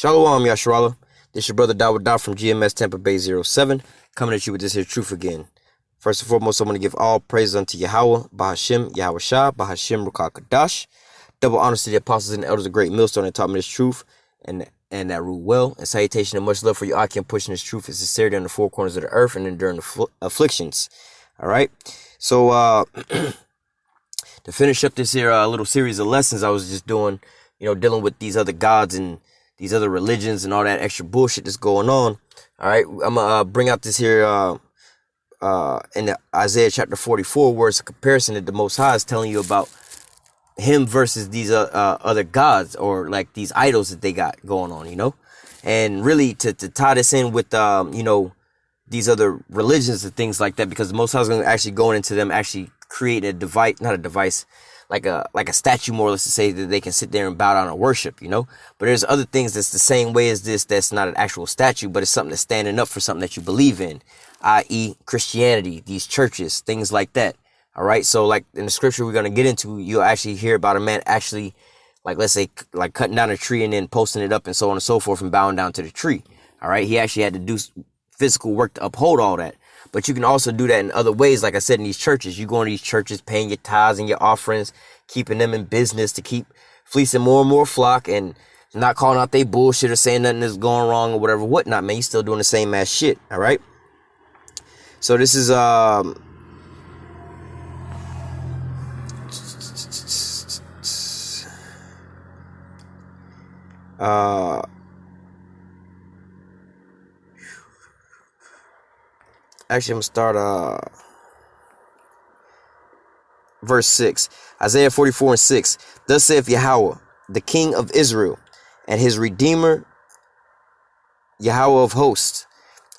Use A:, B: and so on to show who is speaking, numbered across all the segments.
A: Shalom, Yasharala. This your brother Dawud from GMS Tampa Bay 07, coming at you with this here truth again. First and foremost, I want to give all praise unto Yahweh, Bahashim, Yahweh Shah, Bahashim, Rukah Kadash. Double honors to the apostles and the elders of Great Millstone that taught me this truth and that rule well. And salutation and much love for Akim pushing this truth and sincerity on the four corners of the earth and enduring the afflictions. All right. So to finish up this here little series of lessons I was just doing, dealing with these other gods and these other religions and all that extra bullshit that's going on. All right. I'm going to bring out this here in the Isaiah chapter 44, where it's a comparison that the Most High is telling you about him versus these other gods or like these idols that they got going on, and really to tie this in with, these other religions and things like that, because the Most High is going to actually go into them, actually create a device, not a device, like a statue, more or less, to say that they can sit there and bow down and worship, But there's other things that's the same way as this, that's not an actual statue, but it's something that's standing up for something that you believe in, i.e. Christianity, these churches, things like that. All right. So like in the scripture we're going to get into, you'll actually hear about a man actually, like, let's say, like cutting down a tree and then posting it up and so on and so forth and bowing down to the tree. All right. He actually had to do physical work to uphold all that. But you can also do that in other ways. Like I said, in these churches, you go into these churches, paying your tithes and your offerings, keeping them in business to keep fleecing more and more flock and not calling out they bullshit or saying nothing is going wrong or whatever, whatnot, man. You still doing the same ass shit. All right. So this is, actually, I'm going to start verse 6. Isaiah 44 and 6. Thus saith Yahweh, the King of Israel, and his Redeemer, Yahweh of hosts.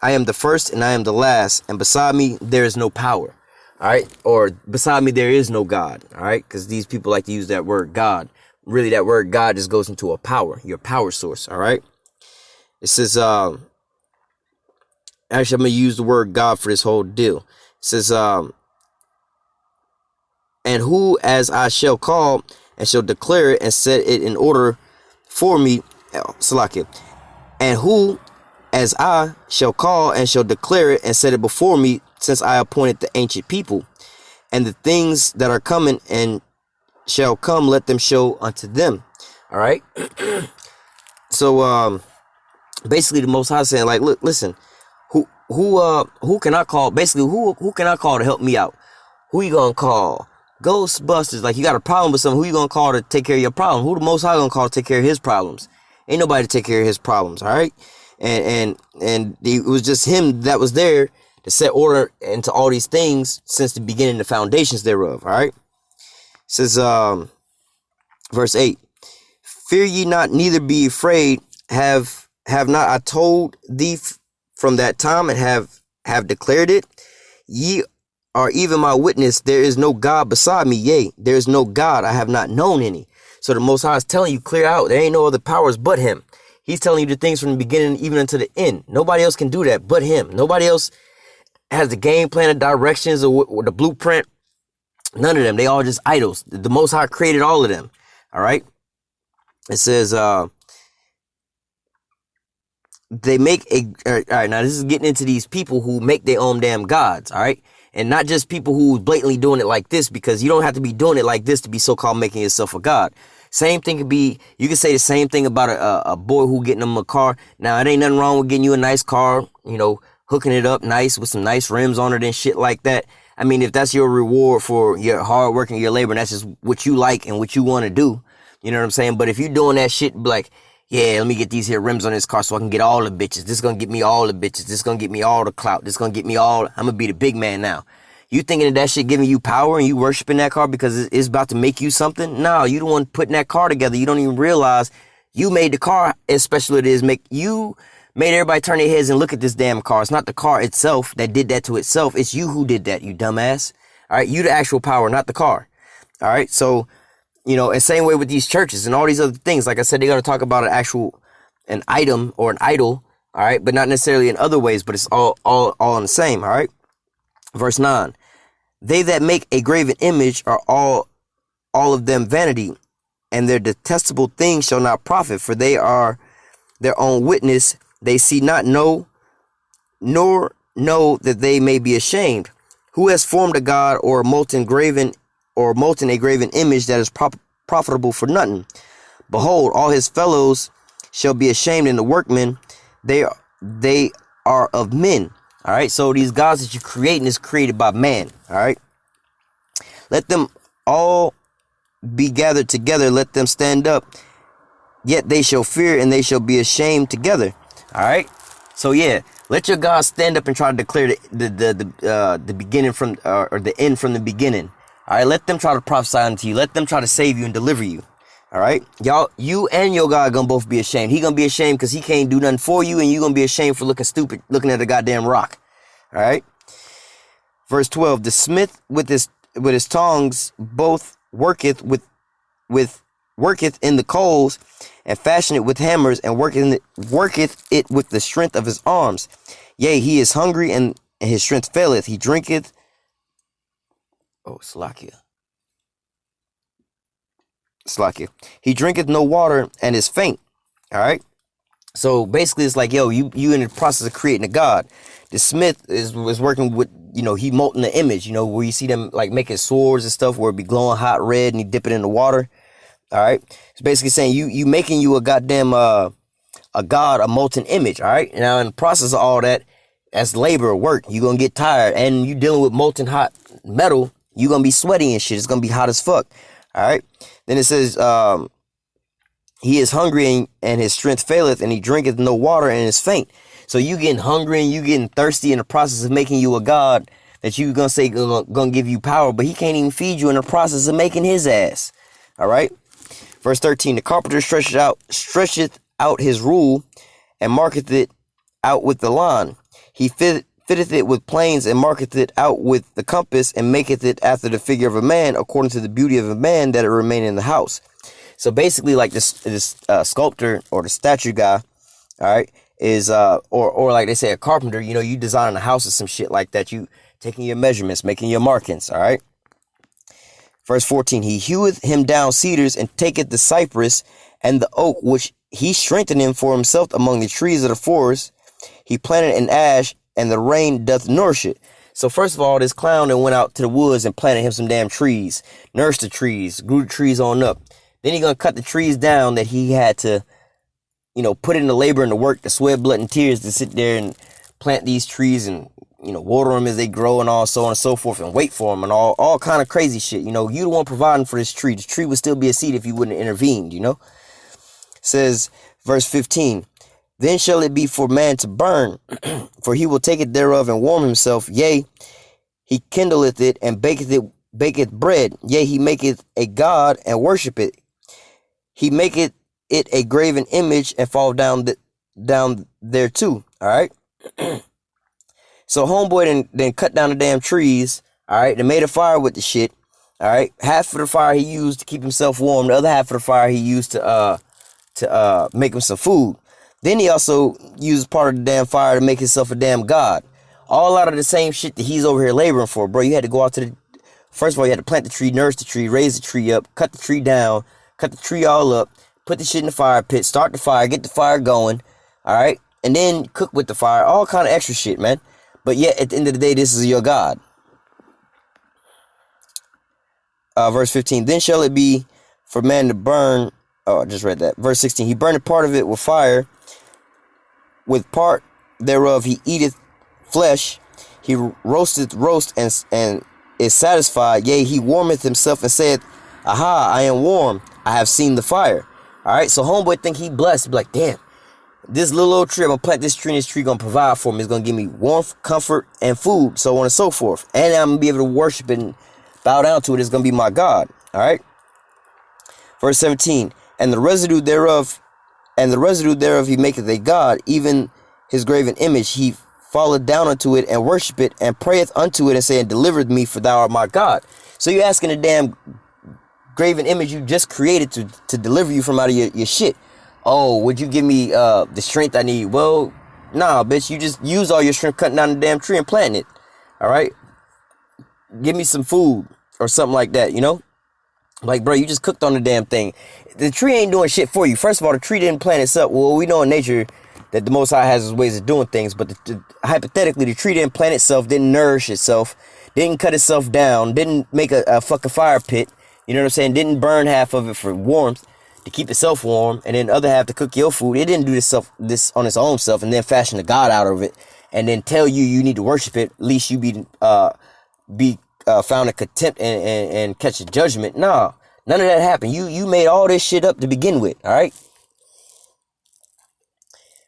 A: I am the first and I am the last, and beside me there is no power. All right? Or beside me there is no God. All right? Because these people like to use that word God. Really, that word God just goes into a power, your power source. All right? It says, actually, I'm going to use the word God for this whole deal. It says, and who as I shall call and shall declare it and set it in order for me, Salakia, and who as I shall call and shall declare it and set it before me, since I appointed the ancient people, and the things that are coming and shall come, let them show unto them. All right. So basically the Most High is saying, like, look, listen, who can I call? Basically, who can I call to help me out? Who you gonna call? Ghostbusters. Like, you got a problem with something, who you gonna call to take care of your problem? Who the Most High gonna call to take care of his problems? Ain't nobody to take care of his problems. All right. And it was just him that was there to set order into all these things since the beginning, the foundations thereof. All right. It says, verse 8, fear ye not, neither be afraid. Have not I told thee from that time, and have declared it? Ye are even my witness. There is no God beside me. Yea, there is no God. I have not known any. So the Most High is telling you clear out. There ain't no other powers but him. He's telling you the things from the beginning even until the end. Nobody else can do that but him. Nobody else has the game plan, the directions, or the blueprint. None of them. They all just idols. The Most High created all of them. All right. It says, they make all right. Now this is getting into these people who make their own damn gods. All right. And not just people who blatantly doing it like this, because you don't have to be doing it like this to be so-called making yourself a god. Same thing could be, you can say the same thing about a boy who getting him a car. Now, it ain't nothing wrong with getting you a nice car, hooking it up nice with some nice rims on it and shit like that. I mean, if that's your reward for your hard work and your labor, and that's just what you like and what you want to do, you know what I'm saying? But if you're doing that shit, like, yeah, let me get these here rims on this car so I can get all the bitches. This is going to get me all the bitches. This is going to get me all the clout. This is going to get me all, I'm going to be the big man now. You thinking that shit giving you power and you worshiping that car because it's about to make you something? No, you the one putting that car together. You don't even realize you made the car as special it is. You made everybody turn their heads and look at this damn car. It's not the car itself that did that to itself. It's you who did that, you dumbass. All right. You the actual power, not the car. All right. So, and same way with these churches and all these other things. Like I said, they're going to talk about an item or an idol. All right. But not necessarily in other ways, but it's all in the same. All right. Verse 9. They that make a graven image are all of them vanity, and their detestable things shall not profit, for they are their own witness, they see not, know, nor know that they may be ashamed. Who has formed a god or a molten graven image that is profitable for nothing? Behold, all his fellows shall be ashamed, and the workmen they are of men. All right, so these gods that you're creating is created by man. All right, let them all be gathered together, let them stand up, yet they shall fear, and they shall be ashamed together. All right, so yeah, let your God stand up and try to declare the beginning from or the end from the beginning. All right, let them try to prophesy unto you, let them try to save you and deliver you. All right, y'all, you and your God gonna both be ashamed. He gonna be ashamed because he can't do nothing for you, and you gonna be ashamed for looking stupid, looking at a goddamn rock. All right, verse 12: the smith with his tongs both worketh in the coals, and fashion it with hammers, and worketh it with the strength of his arms. Yea, he is hungry, and his strength faileth. He drinketh. Oh, Slakia. He drinketh no water and is faint. All right. So basically, it's like, yo, you in the process of creating a god. The smith was working with, he molten the image, where you see them like making swords and stuff where it be glowing hot red, and he dip it in the water. All right. It's basically saying you making you a goddamn a god, a molten image. All right. Now in the process of all that, that's labor or work. You're gonna get tired, and you dealing with molten hot metal. You're gonna be sweaty and shit. It's gonna be hot as fuck. All right. Then it says, he is hungry, and his strength faileth, and he drinketh no water and is faint. So you getting hungry and you getting thirsty in the process of making you a god that you gonna say gonna give you power, but he can't even feed you in the process of making his ass. All right. Verse 13: the carpenter stretcheth out his rule, and marketh it out with the line. He fitteth it with planes, and marketh it out with the compass, and maketh it after the figure of a man, according to the beauty of a man, that it remain in the house. So basically, like this sculptor or the statue guy, all right, is or like they say a carpenter. You designing a house or some shit like that. You taking your measurements, making your markings. All right. Verse 14: he heweth him down cedars, and taketh the cypress and the oak, which he strengthened him for himself among the trees of the forest. He planted an ash, and the rain doth nourish it. So first of all, this clown that went out to the woods and planted him some damn trees, nourished the trees, grew the trees on up. Then he gonna cut the trees down that he had to, put in the labor and the work, the sweat, blood, and tears to sit there and plant these trees and, water them as they grow and all so on and so forth, and wait for them and all kind of crazy shit. You the one providing for this tree. The tree would still be a seed if you wouldn't have intervened, Says verse 15: then shall it be for man to burn, for he will take it thereof and warm himself. Yea, he kindleth it and baketh bread. Yea, he maketh a god and worship it. He maketh it a graven image and fall down there too. All right. So homeboy then cut down the damn trees. All right. They made a fire with the shit. All right. Half of the fire he used to keep himself warm. The other half of the fire he used to make him some food. Then he also used part of the damn fire to make himself a damn god. All out of the same shit that he's over here laboring for, bro. You had to go out to first of all, you had to plant the tree, nurse the tree, raise the tree up, cut the tree down, cut the tree all up, put the shit in the fire pit, start the fire, get the fire going, all right? And then cook with the fire, all kind of extra shit, man. But yet, at the end of the day, this is your God. Verse 15, then shall it be for man to burn, oh, I just read that. Verse 16, he burneth part of it with fire, with part thereof he eateth flesh, he roasteth roast, and is satisfied. Yea, he warmeth himself and saith, aha, I am warm, I have seen the fire. All right, so homeboy think he blessed. He be like, damn, this little old tree, I'm gonna plant this tree, and this tree gonna provide for me. It's gonna give me warmth, comfort, and food, so on and so forth. And I'm gonna be able to worship and bow down to it. It's gonna be my God. All right. Verse 17, and the residue thereof he maketh a god, even his graven image. He falleth down unto it and worship it, and prayeth unto it, and saying, deliver me, for thou art my God. So you're asking a damn graven image you just created to deliver you from out of your shit. Oh, would you give me the strength I need? Well, nah, bitch. You just use all your strength cutting down the damn tree and planting it. All right. Give me some food or something like that, Like, bro, you just cooked on the damn thing. The tree ain't doing shit for you. First of all, the tree didn't plant itself. Well, we know in nature that the Most High has his ways of doing things, but hypothetically, the tree didn't plant itself, didn't nourish itself, didn't cut itself down, didn't make a fucking fire pit. You know what I'm saying? Didn't burn half of it for warmth to keep itself warm, and then the other half to cook your food. It didn't do this on its own self, and then fashion a god out of it, and then tell you need to worship it. At least you be found in contempt and catch a judgment. No, none of that happened. You made all this shit up to begin with. All right.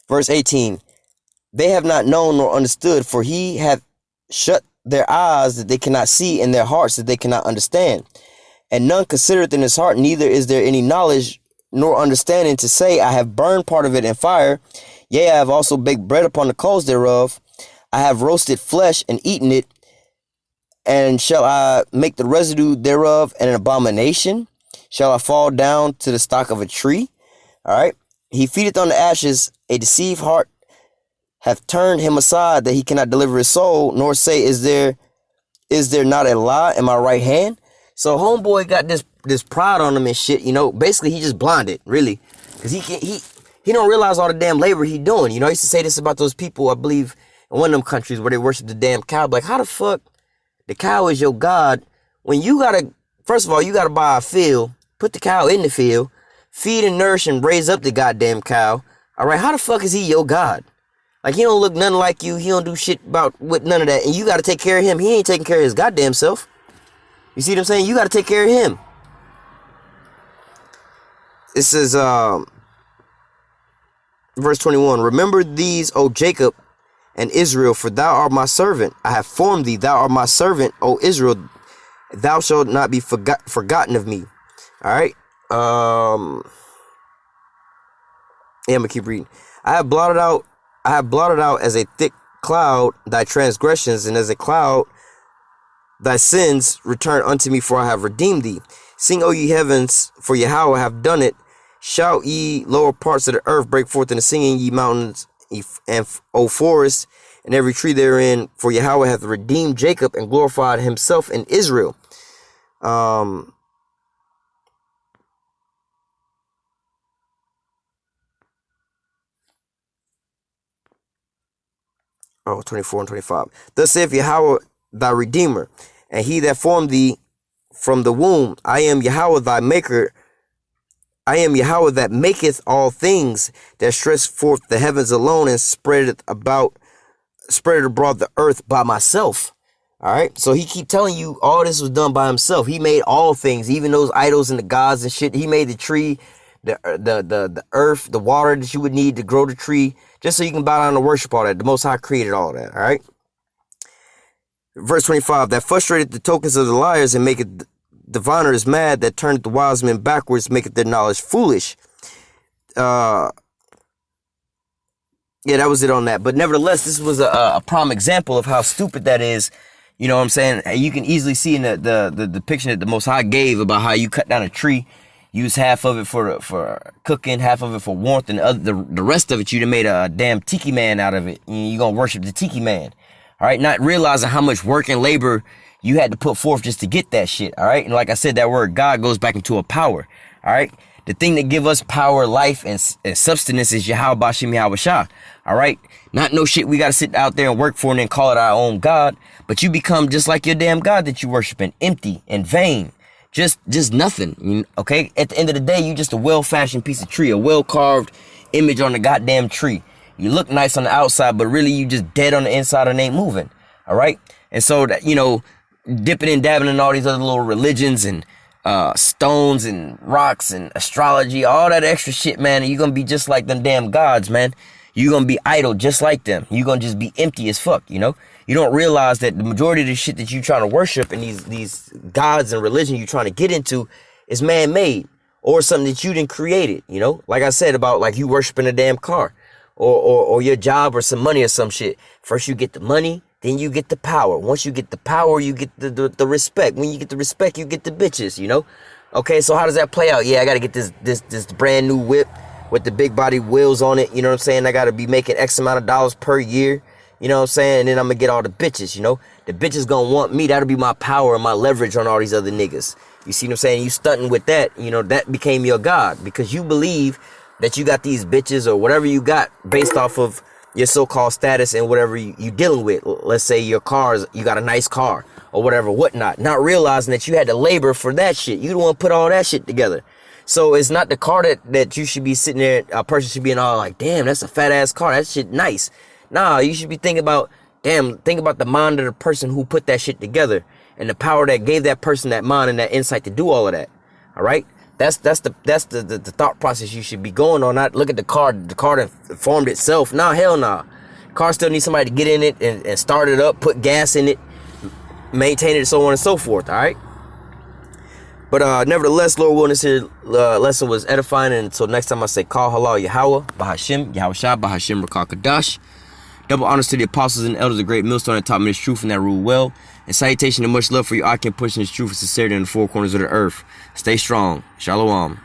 A: Verse 18. They have not known nor understood, for he hath shut their eyes that they cannot see, and their hearts that they cannot understand. And none considereth in his heart, neither is there any knowledge nor understanding to say, I have burned part of it in fire. Yea, I have also baked bread upon the coals thereof. I have roasted flesh and eaten it. And shall I make the residue thereof an abomination? Shall I fall down to the stock of a tree? All right. He feedeth on the ashes. A deceived heart hath turned him aside, that he cannot deliver his soul, nor say, is there not a lie in my right hand? So homeboy got this pride on him and shit, you know. Basically, he just blinded, really, because he don't realize all the damn labor he doing. You know, I used to say this about those people, I believe, in one of them countries where they worship the damn cow. Like, how the fuck the cow is your god when you gotta, first of all, you gotta buy a field, put the cow in the field, feed and nourish and raise up the goddamn cow. All right, how the fuck is he your god? Like, he don't look nothing like you. He don't do shit with none of that, and you gotta take care of him. He ain't taking care of his goddamn self. You see what I'm saying? You got to take care of him. It says, verse 21, remember these, O Jacob and Israel, for thou art my servant. I have formed thee. Thou art my servant, O Israel. Thou shalt not be forgotten of me. All right. Yeah, I'm gonna keep reading. I have blotted out as a thick cloud thy transgressions, and as a cloud thy sins. Return unto me, for I have redeemed thee. Sing, O ye heavens, for Yahweh have done it. Shout, ye lower parts of the earth, break forth in the singing, ye mountains, and O forests, and every tree therein, for Yahweh hath redeemed Jacob and glorified himself in Israel. 24 and 25. Thus saith Yahweh thy Redeemer, and he that formed thee from the womb. I am Yahweh thy Maker. I am Yahweh that maketh all things, that stretched forth the heavens alone, and spread it abroad the earth by myself. All right. So he keep telling you all this was done by himself. He made all things, even those idols and the gods and shit. He made the tree, the earth, the water that you would need to grow the tree, just so you can bow down and worship all that. The Most High created all that. All right. Verse 25, that frustrated the tokens of the liars and maketh diviners mad, that turneth the wise men backwards, maketh their knowledge foolish. Yeah, that was it on that. But nevertheless, this was a prime example of how stupid that is. You know what I'm saying? You can easily see in the depiction that the Most High gave about how you cut down a tree, use half of it for cooking, half of it for warmth, and the rest of it you done made a damn tiki man out of it. You're gonna worship the tiki man. All right, not realizing how much work and labor you had to put forth just to get that shit. All right, and like I said, that word God goes back into a power. All right, the thing that give us power, life, and substance is Yahweh Bashim Yahweh Shah. All right, not no shit we got to sit out there and work for and then call it our own God. But you become just like your damn God that you worshiping, empty and vain. Just nothing. Okay, at the end of the day, you just a well-fashioned piece of tree, a well-carved image on the goddamn tree. You look nice on the outside, but really you just dead on the inside and ain't moving. All right. And so that, dipping and dabbing in all these other little religions and stones and rocks and astrology, all that extra shit, man. And you're going to be just like them damn gods, man. You're going to be idle just like them. You're going to just be empty as fuck, You don't realize that the majority of the shit that you're trying to worship and these gods and religion you're trying to get into is man-made or something that you didn't create it, Like I said about like you worshiping a damn car. Or your job or some money or some shit. First you get the money, then you get the power. Once you get the power, you get the respect. When you get the respect, you get the bitches, Okay, so how does that play out? Yeah, I gotta get this brand new whip with the big body wheels on it, you know what I'm saying? I gotta be making X amount of dollars per year, you know what I'm saying? And then I'm gonna get all the bitches, The bitches gonna want me, that'll be my power and my leverage on all these other niggas. You see what I'm saying? You stunting with that, you know, that became your God because you believe that you got these bitches or whatever you got based off of your so-called status and whatever you dealing with. Let's say your cars, you got a nice car or whatever, whatnot. Not realizing that you had to labor for that shit. You don't want to put all that shit together. So it's not the car that you should be sitting there, a person should be in all like, damn, that's a fat ass car. That shit nice. Nah, you should be thinking about, damn, think about the mind of the person who put that shit together and the power that gave that person that mind and that insight to do all of that. All right. That's the thought process you should be going on. Not look at the car that formed itself. Nah, hell nah. Car still needs somebody to get in it and start it up, put gas in it, maintain it, so on and so forth. All right. But nevertheless, Lord willing, this here lesson was edifying. And until next time, I say, call halal Yahweh, Bahashim, Yahweh Shah, Bahashim, Rakakadash. Double honors to the apostles and elders, a great millstone that taught me this truth and that rule well. And salutation and much love for you. I can push this truth and sincerity in the four corners of the earth. Stay strong. Shalom.